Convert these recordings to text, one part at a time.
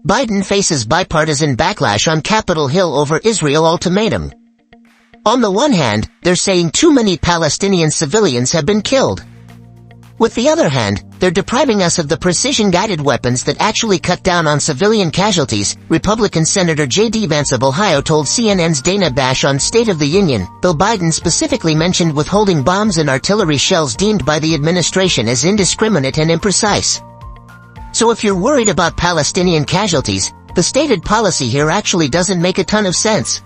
Biden faces bipartisan backlash on Capitol Hill over Israel ultimatum. On the one hand, they're saying too many Palestinian civilians have been killed. With the other hand, they're depriving us of the precision-guided weapons that actually cut down on civilian casualties, Republican Senator J.D. Vance of Ohio told CNN's Dana Bash on State of the Union, though Biden specifically mentioned withholding bombs and artillery shells deemed by the administration as indiscriminate and imprecise. So if you're worried about Palestinian casualties, the stated policy here actually doesn't make a ton of sense.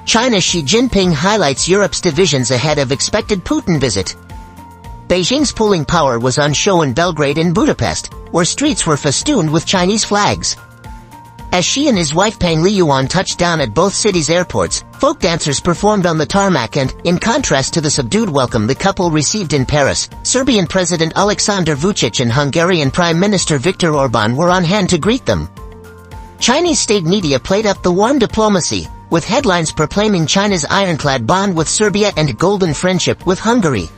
China's Xi Jinping highlights Europe's divisions ahead of expected Putin visit. Beijing's pulling power was on show in Belgrade and Budapest, where streets were festooned with Chinese flags. As Xi and his wife Peng Liyuan touched down at both cities' airports, folk dancers performed on the tarmac and, in contrast to the subdued welcome the couple received in Paris, Serbian President Aleksandar Vučić and Hungarian Prime Minister Viktor Orban were on hand to greet them. Chinese state media played up the warm diplomacy, with headlines proclaiming China's ironclad bond with Serbia and golden friendship with Hungary.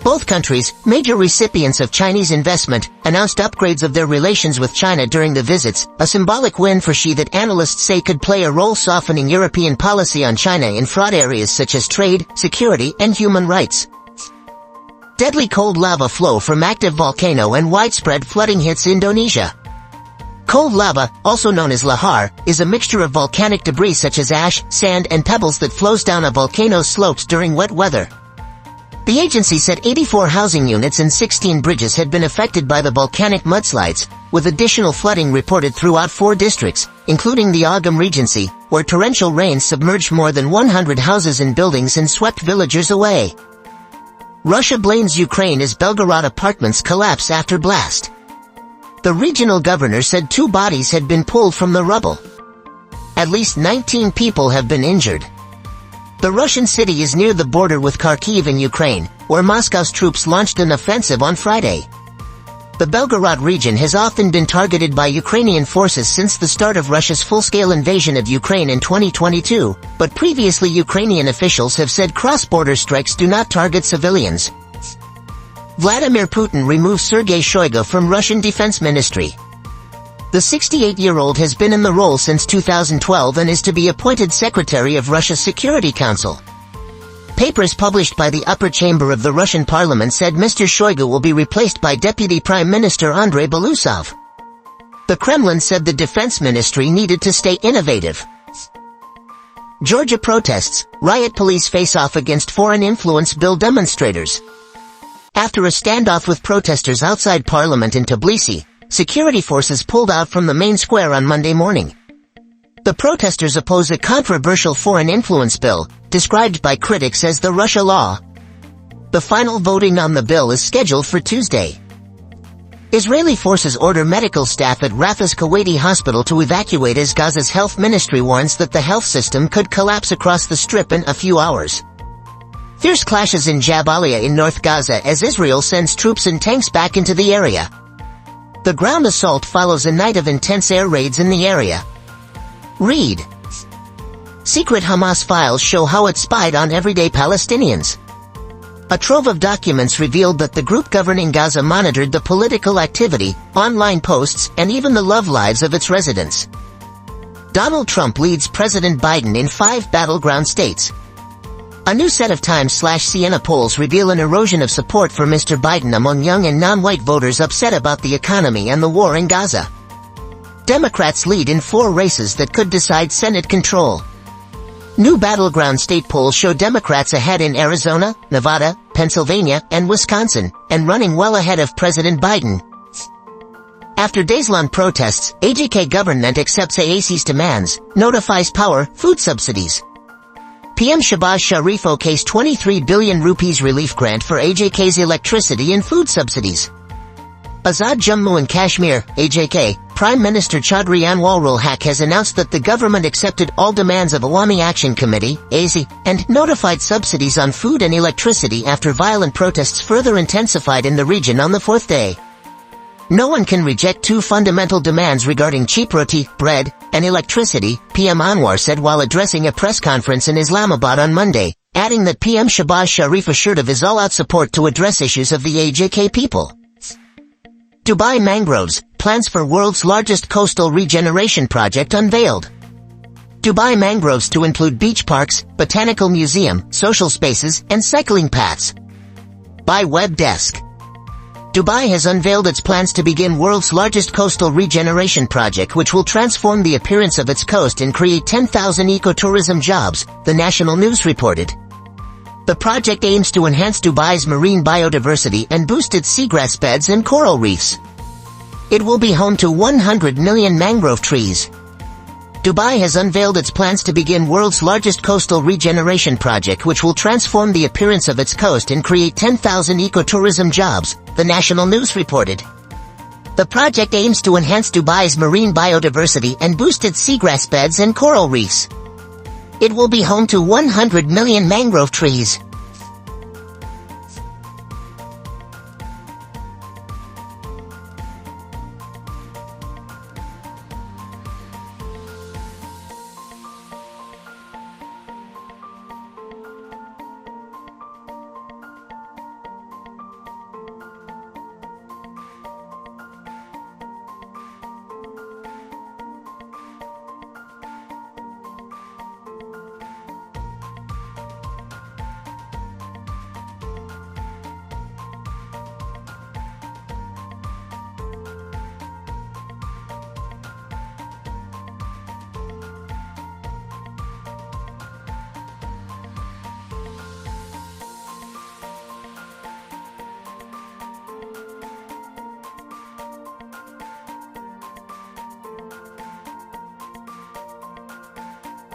Both countries, major recipients of Chinese investment, announced upgrades of their relations with China during the visits, a symbolic win for Xi that analysts say could play a role softening European policy on China in fraught areas such as trade, security, and human rights. Deadly cold lava flow from active volcano and widespread flooding hits Indonesia. Cold lava, also known as lahar, is a mixture of volcanic debris such as ash, sand, and pebbles that flows down a volcano's slopes during wet weather. The agency said 84 housing units and 16 bridges had been affected by the volcanic mudslides, with additional flooding reported throughout 4 districts, including the Agam Regency, where torrential rains submerged more than 100 houses and buildings and swept villagers away. Russia blames Ukraine as Belgorod apartments collapse after blast. The regional governor said 2 bodies had been pulled from the rubble. At least 19 people have been injured. The Russian city is near the border with Kharkiv in Ukraine, where Moscow's troops launched an offensive on Friday. The Belgorod region has often been targeted by Ukrainian forces since the start of Russia's full-scale invasion of Ukraine in 2022, but previously Ukrainian officials have said cross-border strikes do not target civilians. Vladimir Putin removes Sergei Shoigu from Russian Defense Ministry. The 68-year-old has been in the role since 2012 and is to be appointed Secretary of Russia's Security Council. Papers published by the upper chamber of the Russian parliament said Mr. Shoigu will be replaced by Deputy Prime Minister Andrei Belousov. The Kremlin said the defense ministry needed to stay innovative. Georgia protests, riot police face off against foreign influence bill demonstrators. After a standoff with protesters outside Parliament in Tbilisi, security forces pulled out from the main square on Monday morning. The protesters oppose a controversial foreign influence bill, described by critics as the Russia law. The final voting on the bill is scheduled for Tuesday. Israeli forces order medical staff at Rafah's Kuwaiti hospital to evacuate as Gaza's health ministry warns that the health system could collapse across the strip in a few hours. Fierce clashes in Jabalia in North Gaza as Israel sends troops and tanks back into the area. The ground assault follows a night of intense air raids in the area. Read. Secret Hamas files show how it spied on everyday Palestinians. A trove of documents revealed that the group governing Gaza monitored the political activity, online posts, and even the love lives of its residents. Donald Trump leads President Biden in 5 battleground states. A new set of Times/Siena polls reveal an erosion of support for Mr. Biden among young and non-white voters upset about the economy and the war in Gaza. Democrats lead in 4 races that could decide Senate control. New battleground state polls show Democrats ahead in Arizona, Nevada, Pennsylvania, and Wisconsin, and running well ahead of President Biden. After days-long protests, AJK government accepts AAC's demands, notifies power, food subsidies. PM Shahbaz Sharif okay's 23 billion rupees relief grant for AJK's electricity and food subsidies. Azad Jammu and Kashmir, AJK, Prime Minister Chaudhry Anwar ul Haq has announced that the government accepted all demands of Awami Action Committee, AZ, and notified subsidies on food and electricity after violent protests further intensified in the region on the 4th day. No one can reject 2 fundamental demands regarding cheap roti, bread, and electricity, PM Anwar said while addressing a press conference in Islamabad on Monday, adding that PM Shahbaz Sharif assured of his all-out support to address issues of the AJK people. Dubai Mangroves, plans for world's largest coastal regeneration project unveiled. Dubai Mangroves to include beach parks, botanical museum, social spaces, and cycling paths. By Web Desk. Dubai has unveiled its plans to begin world's largest coastal regeneration project, which will transform the appearance of its coast and create 10,000 ecotourism jobs, the national news reported. The project aims to enhance Dubai's marine biodiversity and boost its seagrass beds and coral reefs. It will be home to 100 million mangrove trees. Dubai has unveiled its plans to begin world's largest coastal regeneration project, which will transform the appearance of its coast and create 10,000 ecotourism jobs, the national news reported. The project aims to enhance Dubai's marine biodiversity and boost its seagrass beds and coral reefs. It will be home to 100 million mangrove trees.